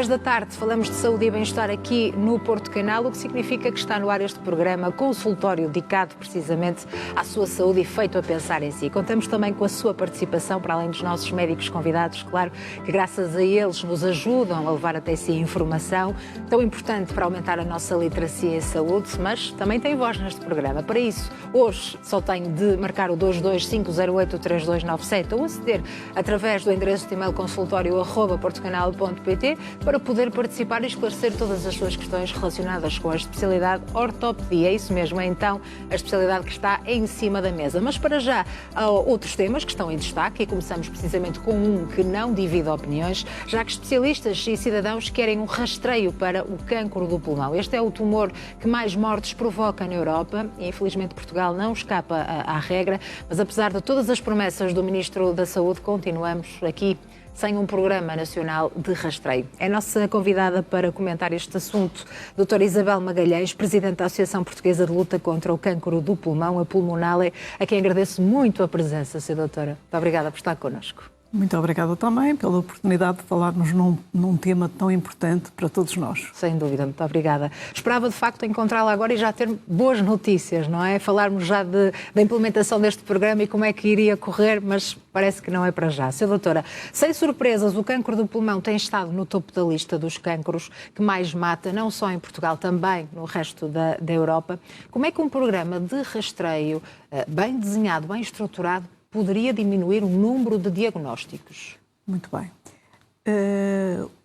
2 da tarde falamos de saúde e bem-estar aqui no Porto Canal, o que significa que está no ar este programa consultório dedicado precisamente à sua saúde e feito a pensar em si. Contamos também com a sua participação, para além dos nossos médicos convidados, claro, que graças a eles nos ajudam a levar até si a informação tão importante para aumentar a nossa literacia em saúde, mas também tem voz neste programa. Para isso, hoje só tenho de marcar o 225083297 ou aceder através do endereço de e-mail consultório@portocanal.pt para poder participar e esclarecer todas as suas questões relacionadas com a especialidade ortopedia. É isso mesmo, é então a especialidade que está em cima da mesa. Mas para já, há outros temas que estão em destaque e começamos precisamente com um que não divide opiniões, já que especialistas e cidadãos querem um rastreio para o cancro do pulmão. Este é o tumor que mais mortes provoca na Europa e infelizmente Portugal não escapa à regra, mas apesar de todas as promessas do Ministro da Saúde, continuamos aqui sem um programa nacional de rastreio. É a nossa convidada para comentar este assunto, doutora Isabel Magalhães, presidente da Associação Portuguesa de Luta contra o Cancro do Pulmão, a Pulmonale, a quem agradeço muito a presença, Sra. Doutora. Muito obrigada por estar connosco. Muito obrigada também pela oportunidade de falarmos num tema tão importante para todos nós. Sem dúvida, muito obrigada. Esperava de facto encontrá-la agora e já ter boas notícias, não é? Falarmos já da implementação deste programa e como é que iria correr, mas parece que não é para já. Sra. Doutora, sem surpresas, o cancro do pulmão tem estado no topo da lista dos cancros que mais mata, não só em Portugal, também no resto da Europa. Como é que um programa de rastreio bem desenhado, bem estruturado, poderia diminuir o número de diagnósticos? Muito bem.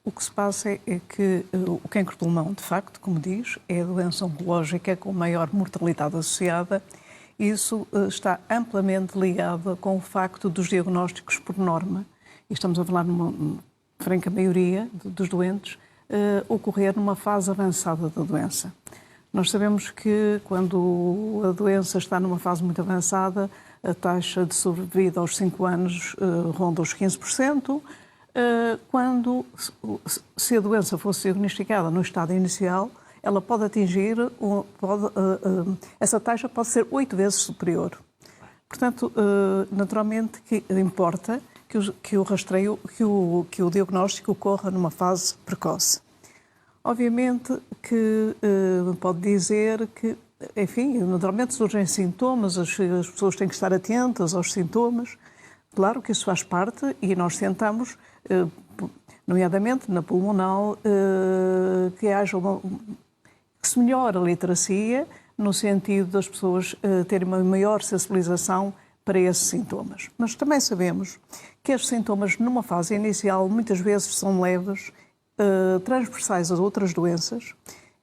O que se passa é que o cancro de pulmão, de facto, como diz, é a doença oncológica com maior mortalidade associada. Isso está amplamente ligado com o facto dos diagnósticos por norma, e estamos a falar numa franca maioria dos doentes, ocorrer numa fase avançada da doença. Nós sabemos que quando a doença está numa fase muito avançada, a taxa de sobrevida aos 5 anos ronda os 15%. Se a doença fosse diagnosticada no estado inicial, ela pode atingir, essa taxa pode ser 8 vezes superior. Portanto, naturalmente que importa que o rastreio, que o diagnóstico ocorra numa fase precoce. Obviamente que pode dizer que, enfim, naturalmente surgem sintomas, as pessoas têm que estar atentas aos sintomas. Claro que isso faz parte e nós tentamos, nomeadamente na pulmonal, que se melhore a literacia no sentido das pessoas terem uma maior sensibilização para esses sintomas. Mas também sabemos que estes sintomas, numa fase inicial, muitas vezes são leves, transversais a outras doenças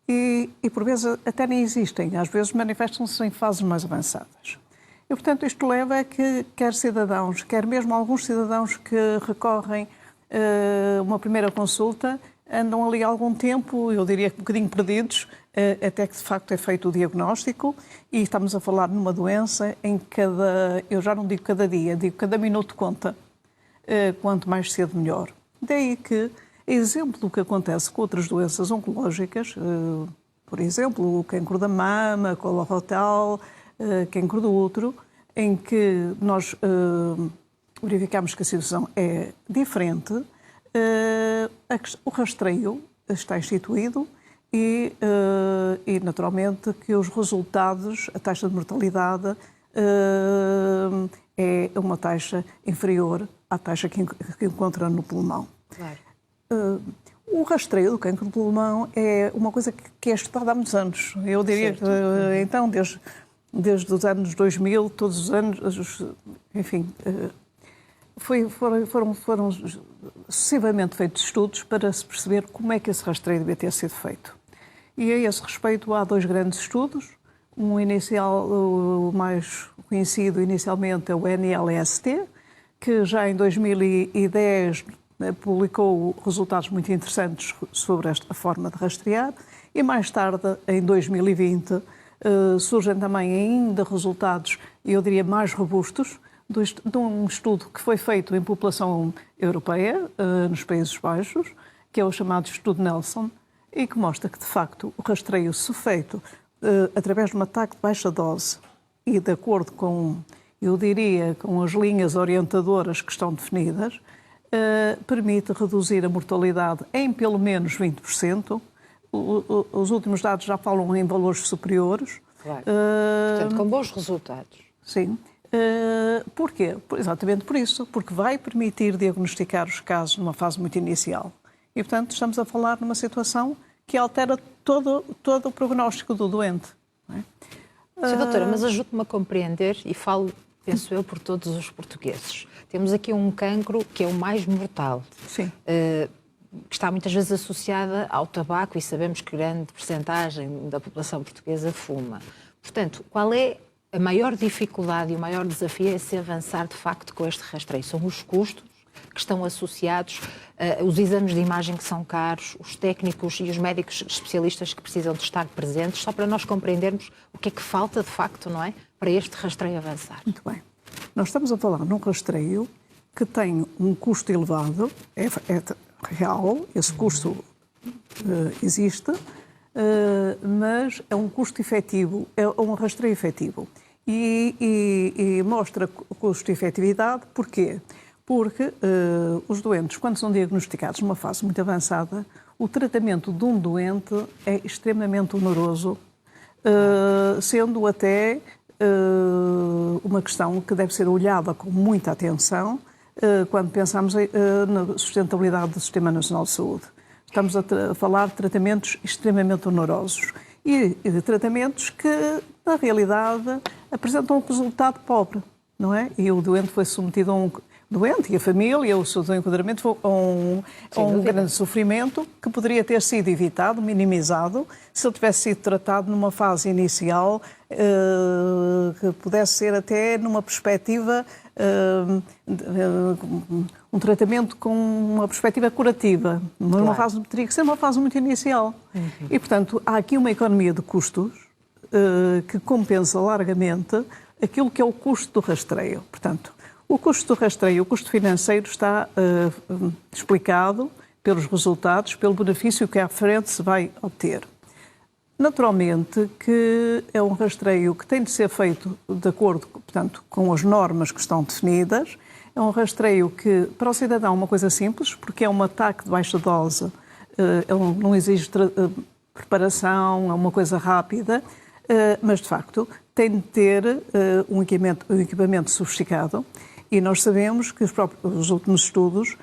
e por vezes até nem existem, às vezes manifestam-se em fases mais avançadas. E, portanto, isto leva a que quer cidadãos, quer mesmo alguns cidadãos que recorrem a uma primeira consulta, andam ali há algum tempo, eu diria que um bocadinho perdidos, até que de facto é feito o diagnóstico e estamos a falar numa doença em eu já não digo cada dia, digo cada minuto conta, quanto mais cedo melhor. Daí que exemplo do que acontece com outras doenças oncológicas, por exemplo, o cancro da mama, coloretal, cancro do útero, em que nós verificamos que a situação é diferente, o rastreio está instituído e naturalmente que os resultados, a taxa de mortalidade é uma taxa inferior à taxa que encontra no pulmão. Claro. O rastreio do cancro do pulmão é uma coisa que é estudada há muitos anos. Eu diria que, então, desde os anos 2000, todos os anos, enfim, foram sucessivamente feitos estudos para se perceber como é que esse rastreio devia ter sido feito. E a esse respeito há 2 grandes estudos. Um inicial, o mais conhecido inicialmente é o NLST, que já em 2010 publicou resultados muito interessantes sobre esta forma de rastrear e mais tarde, em 2020, surgem também ainda resultados, eu diria, mais robustos de um estudo que foi feito em população europeia, nos Países Baixos, que é o chamado Estudo Nelson, e que mostra que, de facto, o rastreio, se feito através de um ataque de baixa dose e de acordo com, eu diria, com as linhas orientadoras que estão definidas, permite reduzir a mortalidade em pelo menos 20%. Os últimos dados já falam em valores superiores. Claro. Portanto, com bons resultados. Sim. Porquê? Exatamente por isso, porque vai permitir diagnosticar os casos numa fase muito inicial. E, portanto, estamos a falar numa situação que altera todo o prognóstico do doente. Não é? Sra. Doutora, mas ajude-me a compreender, e falo, penso eu, por todos os portugueses. Temos aqui um cancro que é o mais mortal. Sim. Que está muitas vezes associada ao tabaco e sabemos que grande percentagem da população portuguesa fuma. Portanto, qual é a maior dificuldade e o maior desafio a se avançar de facto com este rastreio? São os custos que estão associados, os exames de imagem que são caros, os técnicos e os médicos especialistas que precisam de estar presentes, só para nós compreendermos o que é que falta de facto, não é, para este rastreio avançar. Muito bem. Nós estamos a falar num rastreio que tem um custo elevado, é real, esse custo existe, mas é um custo efetivo, é um rastreio efetivo. E mostra custo-efetividade, porquê? Porque os doentes, quando são diagnosticados numa fase muito avançada, o tratamento de um doente é extremamente oneroso, sendo até uma questão que deve ser olhada com muita atenção quando pensamos na sustentabilidade do Sistema Nacional de Saúde. Estamos a falar de tratamentos extremamente onerosos e de tratamentos que, na realidade, apresentam um resultado pobre, não é? E o doente foi submetido a um... doente e a família, o seu enquadramento a um grande sofrimento que poderia ter sido evitado, minimizado, se ele tivesse sido tratado numa fase inicial que pudesse ser até numa perspectiva, um tratamento com uma perspectiva curativa. Claro. Numa fase, teria que ser uma fase muito inicial. E, portanto, há aqui uma economia de custos que compensa largamente aquilo que é o custo do rastreio. Portanto, o custo do rastreio, o custo financeiro está explicado pelos resultados, pelo benefício que à frente se vai obter. Naturalmente que é um rastreio que tem de ser feito de acordo, portanto, com as normas que estão definidas. É um rastreio que, para o cidadão, é uma coisa simples, porque é um ataque de baixa dose, não exige preparação, é uma coisa rápida, mas, de facto, tem de ter um equipamento sofisticado. E nós sabemos que os últimos estudos,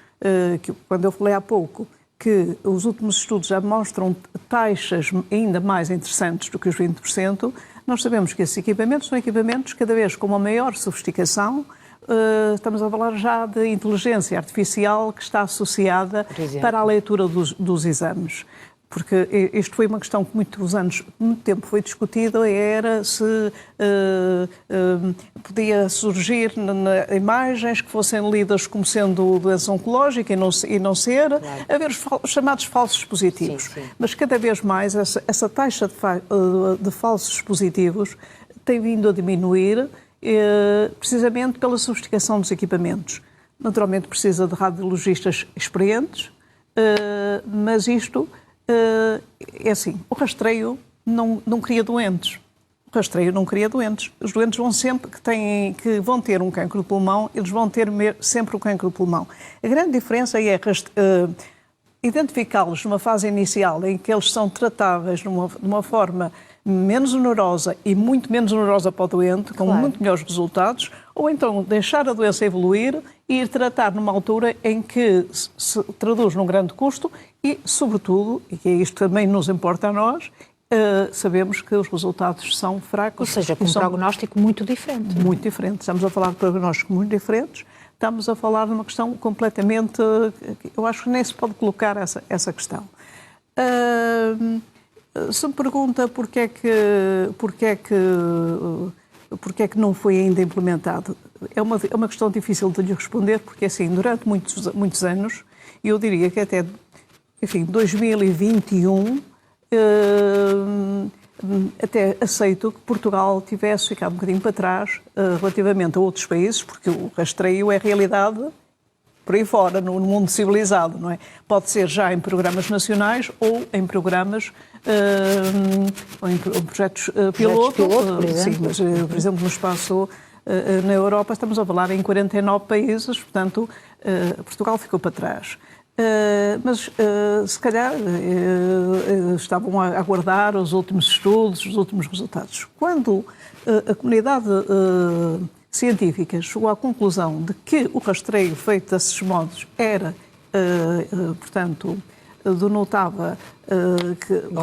que quando eu falei há pouco, que os últimos estudos já mostram taxas ainda mais interessantes do que os 20%, nós sabemos que esses equipamentos são equipamentos cada vez com uma maior sofisticação. Estamos a falar já de inteligência artificial que está associada para a leitura dos exames. Porque isto foi uma questão que muito tempo foi discutida, era se podia surgir imagens que fossem lidas como sendo doença oncológica e não ser, claro. Haver os chamados falsos positivos. Sim, sim. Mas cada vez mais essa taxa de falsos positivos tem vindo a diminuir precisamente pela sofisticação dos equipamentos. Naturalmente precisa de radiologistas experientes, mas isto... é assim, o rastreio não cria doentes. O rastreio não cria doentes. Os doentes vão sempre que vão ter um cancro de pulmão, eles vão ter sempre o cancro de pulmão. A grande diferença é identificá-los numa fase inicial em que eles são tratáveis de uma forma menos onerosa e muito menos onerosa para o doente, com claro. Muito melhores resultados, ou então deixar a doença evoluir e ir tratar numa altura em que se traduz num grande custo e, sobretudo, e que isto também nos importa a nós, sabemos que os resultados são fracos. Ou seja, com um prognóstico muito diferente. Muito diferente. Estamos a falar de prognósticos muito diferentes. Estamos a falar de uma questão completamente... Eu acho que nem se pode colocar essa questão. Se me pergunta porque é que não foi ainda implementado, é uma questão difícil de lhe responder, porque assim, durante muitos anos, e eu diria que até, enfim, 2021, até aceito que Portugal tivesse ficado um bocadinho para trás relativamente a outros países, porque o rastreio é realidade por aí fora, no mundo civilizado, não é? Pode ser já em programas nacionais ou em programas, ou em projetos piloto, por exemplo. Sim, mas, por exemplo, no espaço, na Europa, estamos a falar em 49 países, portanto, Portugal ficou para trás. Mas, se calhar, estavam a aguardar os últimos estudos, os últimos resultados. Quando a comunidade científica chegou à conclusão de que o rastreio feito desses modos era, portanto, denotava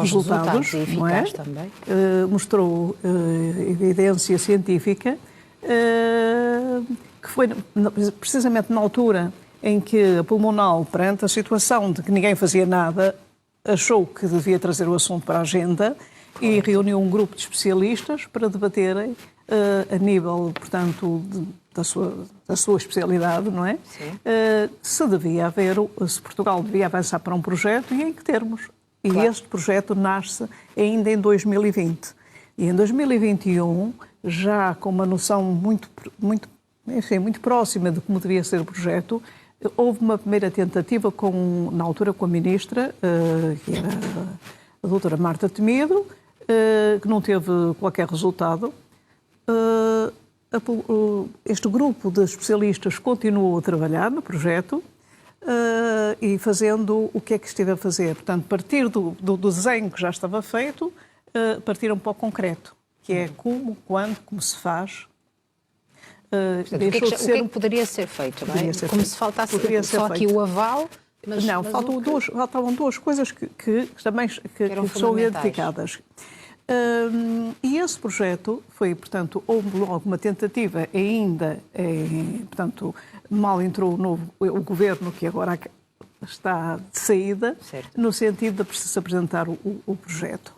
resultados, e não é? eficaz também. Mostrou evidência científica, que foi precisamente na altura em que a Pulmonal, perante a situação de que ninguém fazia nada, achou que devia trazer o assunto para a agenda e reuniu um grupo de especialistas para debaterem a nível, portanto, da sua especialidade, não é? Se Portugal devia avançar para um projeto e em que termos. E claro, este projeto nasce ainda em 2020. E em 2021, já com uma noção muito próxima de como devia ser o projeto, houve uma primeira tentativa, na altura com a ministra, que era a doutora Marta Temido, que não teve qualquer resultado. Este grupo de especialistas continuou a trabalhar no projeto e fazendo o que é que esteve a fazer. Portanto, partir do desenho que já estava feito, partiram para o concreto, que é como, quando, como se faz. Portanto, o que é que poderia ser feito, não é? Como se faltasse só aqui o aval. Não, faltavam duas coisas que também são identificadas. E esse projeto foi, portanto, houve logo uma tentativa ainda, portanto, mal entrou o governo, que agora está de saída, certo, no sentido de se apresentar o projeto.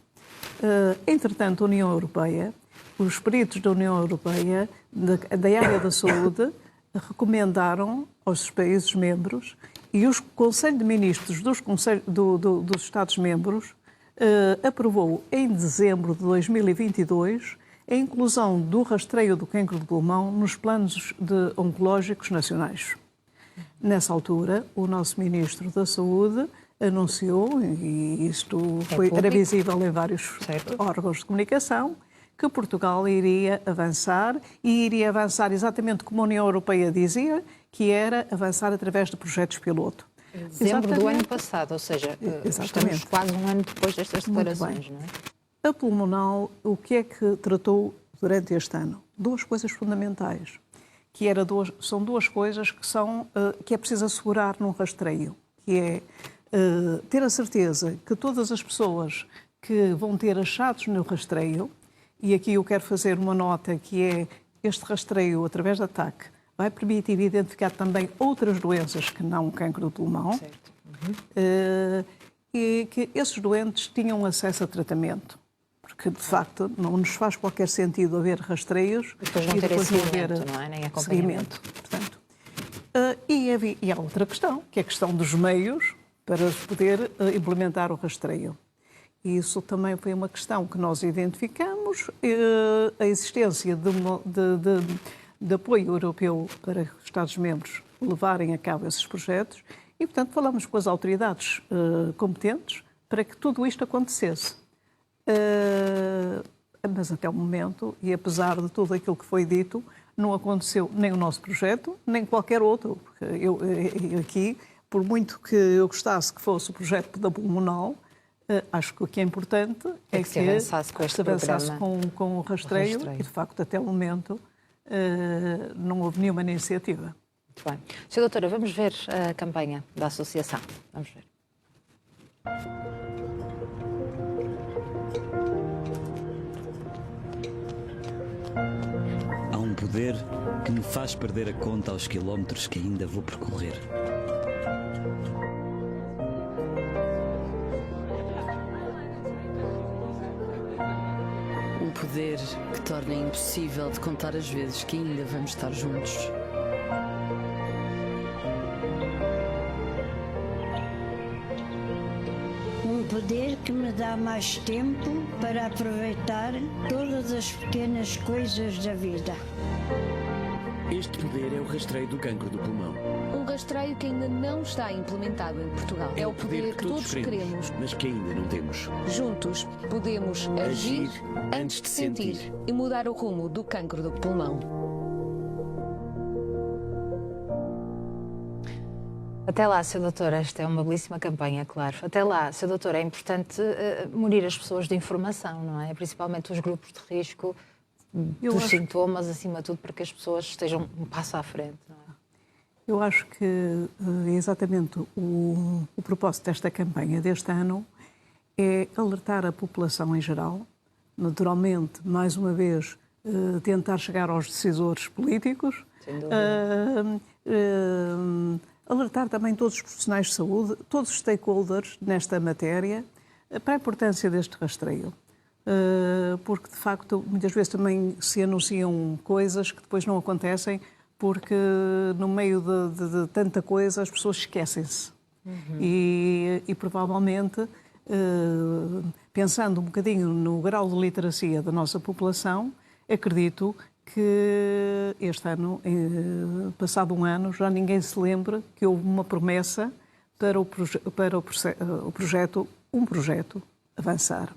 Entretanto, a União Europeia, os peritos da União Europeia, da área da saúde, recomendaram aos países membros e o Conselho de Ministros dos Estados-membros aprovou em dezembro de 2022 a inclusão do rastreio do cancro de pulmão nos planos oncológicos nacionais. Nessa altura, o nosso Ministro da Saúde anunciou, e isto era visível em vários órgãos de comunicação, que Portugal iria avançar e iria avançar exatamente como a União Europeia dizia, que era avançar através de projetos piloto. Dezembro do ano passado, ou seja, estamos quase um ano depois destas declarações, não é? A Pulmonal, o que é que tratou durante este ano? Duas coisas fundamentais, são duas coisas que é preciso assegurar num rastreio, que é ter a certeza que todas as pessoas que vão ter achados no rastreio, e aqui eu quero fazer uma nota que é este rastreio através da TAC vai permitir identificar também outras doenças que não o cancro do pulmão. Certo. E que esses doentes tinham acesso a tratamento. Porque, de facto, não nos faz qualquer sentido haver rastreios e depois não haver nem seguimento. Portanto, e há outra questão, que é a questão dos meios para poder implementar o rastreio. E isso também foi uma questão que nós identificamos, a existência de apoio europeu para os Estados-membros levarem a cabo esses projetos e, portanto, falamos com as autoridades competentes para que tudo isto acontecesse. Mas até o momento, e apesar de tudo aquilo que foi dito, não aconteceu nem o nosso projeto, nem qualquer outro. Eu aqui, por muito que eu gostasse que fosse o projeto da Pulmonal, acho que o que é importante é que se avançasse com o rastreio e, de facto, até o momento não houve nenhuma iniciativa. Muito bem. Sra. Doutora, vamos ver a campanha da Associação. Vamos ver. Há um poder que me faz perder a conta aos quilómetros que ainda vou percorrer. Um poder que torna impossível de contar as vezes que ainda vamos estar juntos. Um poder que me dá mais tempo para aproveitar todas as pequenas coisas da vida. Este poder é o rastreio do cancro do pulmão. Um rastreio que ainda não está implementado em Portugal. É o poder que todos queremos, mas que ainda não temos. Juntos podemos agir antes de sentir e mudar o rumo do cancro do pulmão. Até lá, Sr. Doutor, esta é uma belíssima campanha, claro. Até lá, Sr. Doutor, é importante munir as pessoas de informação, não é? Principalmente os grupos de risco, dos sintomas, acima de tudo, para que as pessoas estejam um passo à frente, não é? Eu acho que exatamente o propósito desta campanha deste ano é alertar a população em geral, naturalmente, mais uma vez, tentar chegar aos decisores políticos, alertar também todos os profissionais de saúde, todos os stakeholders nesta matéria, para a importância deste rastreio. Porque, de facto, muitas vezes também se anunciam coisas que depois não acontecem, porque no meio de tanta coisa as pessoas esquecem-se. E provavelmente, pensando um bocadinho no grau de literacia da nossa população, acredito que este ano, passado um ano, já ninguém se lembra que houve uma promessa para o projeto avançar.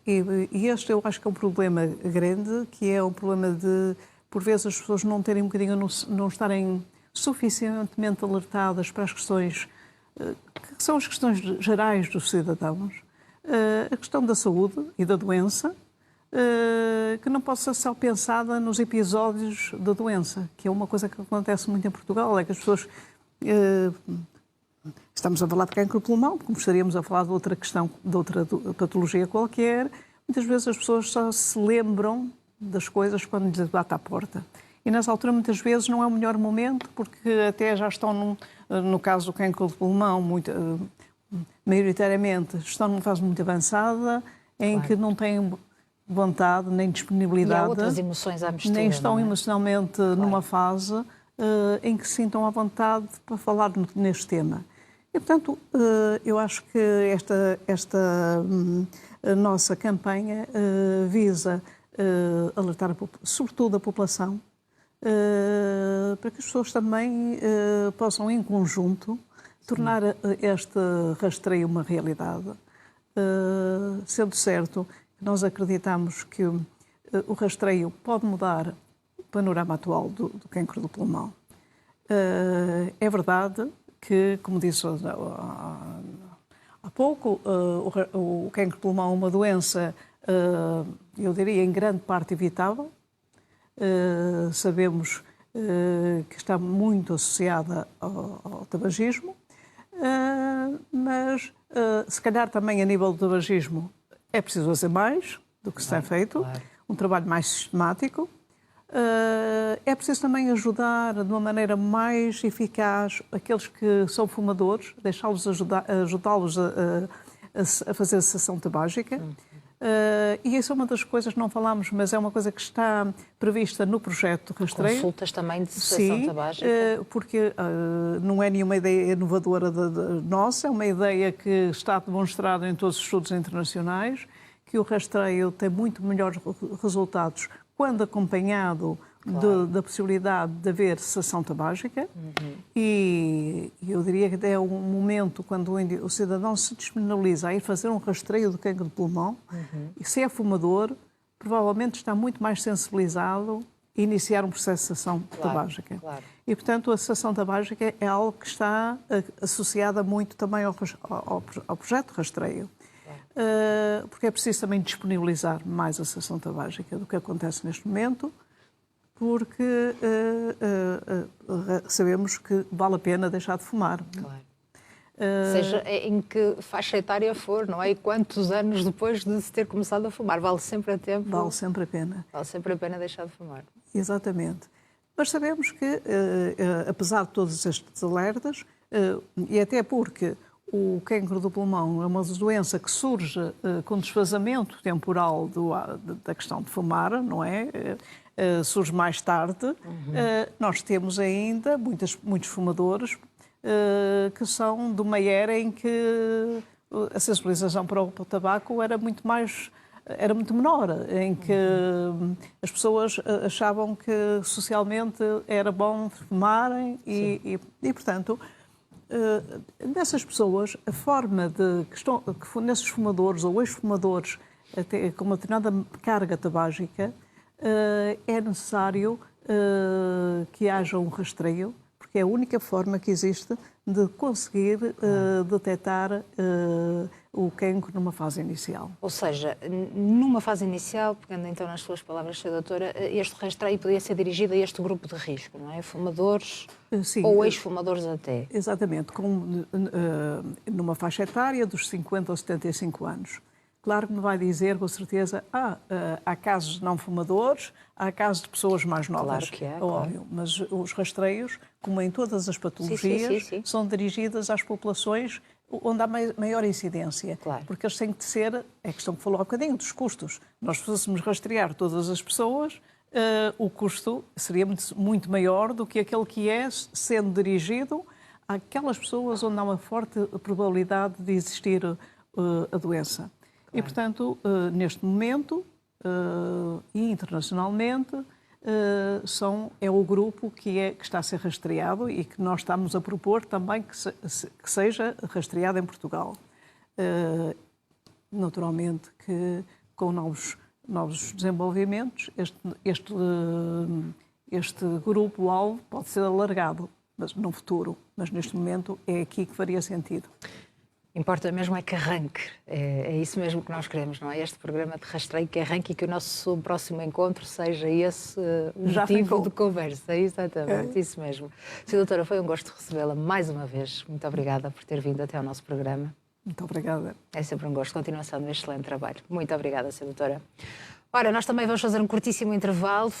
E este eu acho que é um problema grande, que é um problema de, por vezes, as pessoas não terem um bocadinho, não estarem suficientemente alertadas para as questões que são as questões gerais dos cidadãos. A questão da saúde e da doença, que não possa ser só pensada nos episódios da doença, que é uma coisa que acontece muito em Portugal, é que as pessoas... Estamos a falar de cancro pulmão, como estaríamos a falar de outra questão, de outra patologia qualquer. Muitas vezes as pessoas só se lembram das coisas quando lhes bate à porta. E nessa altura, muitas vezes, não é o melhor momento, porque até já estão, no caso do cancro de pulmão, maioritariamente, estão numa fase muito avançada, em que não têm vontade nem disponibilidade. E há outras emoções à mistura, nem estão não é? emocionalmente numa fase em que se sintam à vontade para falar neste tema. E, portanto, eu acho que esta nossa campanha visa alertar, sobretudo, a população, para que as pessoas também possam, em conjunto, tornar este rastreio uma realidade. Sendo certo que nós acreditamos que o rastreio pode mudar o panorama atual do cancro do pulmão. É verdade que, como disse há pouco, o cancro do pulmão é uma doença, eu diria, em grande parte evitável. Sabemos que está muito associada ao tabagismo, mas se calhar também a nível do tabagismo é preciso fazer mais do que se tem feito, um trabalho mais sistemático. É preciso também ajudar de uma maneira mais eficaz aqueles que são fumadores, ajudá-los a fazer a cessação tabágica. E isso é uma das coisas que não falámos, mas é uma coisa que está prevista no projeto de rastreio. Consultas também de cessação tabágica? Porque não é nenhuma ideia inovadora nossa, é uma ideia que está demonstrada em todos os estudos internacionais, que o rastreio tem muito melhores resultados quando acompanhado da possibilidade de haver cessação tabágica. E eu diria que é um momento quando o cidadão se disponibiliza a ir fazer um rastreio do cancro de pulmão, e se é fumador, provavelmente está muito mais sensibilizado a iniciar um processo de cessação tabágica. E, portanto, a cessação tabágica é algo que está associada muito também ao projeto de rastreio. Porque é preciso também disponibilizar mais a cessação tabágica do que acontece neste momento, porque sabemos que vale a pena deixar de fumar. Seja em que faixa etária for, não é? E quantos anos depois de se ter começado a fumar? Vale sempre a tempo? Vale sempre a pena. Vale sempre a pena deixar de fumar. Exatamente. Mas sabemos que, apesar de todos estes alertas, e até porque o cancro do pulmão é uma doença que surge com desfazamento temporal da questão de fumar, não é? Surge mais tarde. Nós temos ainda muitos fumadores que são de uma era em que a sensibilização para o tabaco era muito menor, em que as pessoas achavam que socialmente era bom fumarem e portanto, nessas pessoas, a forma que nesses fumadores ou ex-fumadores com uma determinada carga tabágica, é necessário que haja um rastreio, porque porque é a única forma que existe de conseguir detectar o cancro numa fase inicial. Ou seja, numa fase inicial, pegando então nas suas palavras, Sra. Doutora, este rastreio podia ser dirigido a este grupo de risco, não é? Fumadores Sim, ou ex-fumadores até. Exatamente, numa faixa etária dos 50 aos 75 anos. Claro que me vai dizer, com certeza, há casos de não fumadores, há casos de pessoas mais novas. Claro que é, óbvio, mas os rastreios, como em todas as patologias, sim. são dirigidos às populações onde há maior incidência. Claro. Porque eles têm que ser, é a questão que falou há bocadinho, dos custos. Nós fôssemos rastrear todas as pessoas, o custo seria muito maior do que aquele que é sendo dirigido àquelas pessoas onde há uma forte probabilidade de existir a doença. E, portanto, neste momento, e internacionalmente, é o grupo que está a ser rastreado e que nós estamos a propor também que seja rastreado em Portugal. Naturalmente que com novos desenvolvimentos, este grupo-alvo pode ser alargado no futuro, mas neste momento é aqui que faria sentido. Importa mesmo é que arranque. É isso mesmo que nós queremos, não é? Este programa de rastreio que arranque e que o nosso próximo encontro seja esse motivo de conversa. Exatamente, isso mesmo. Sra. Doutora, foi um gosto recebê-la mais uma vez. Muito obrigada por ter vindo até ao nosso programa. Muito obrigada. É sempre um gosto. Continuação de um excelente trabalho. Muito obrigada, Sra. Doutora. Ora, nós também vamos fazer um curtíssimo intervalo.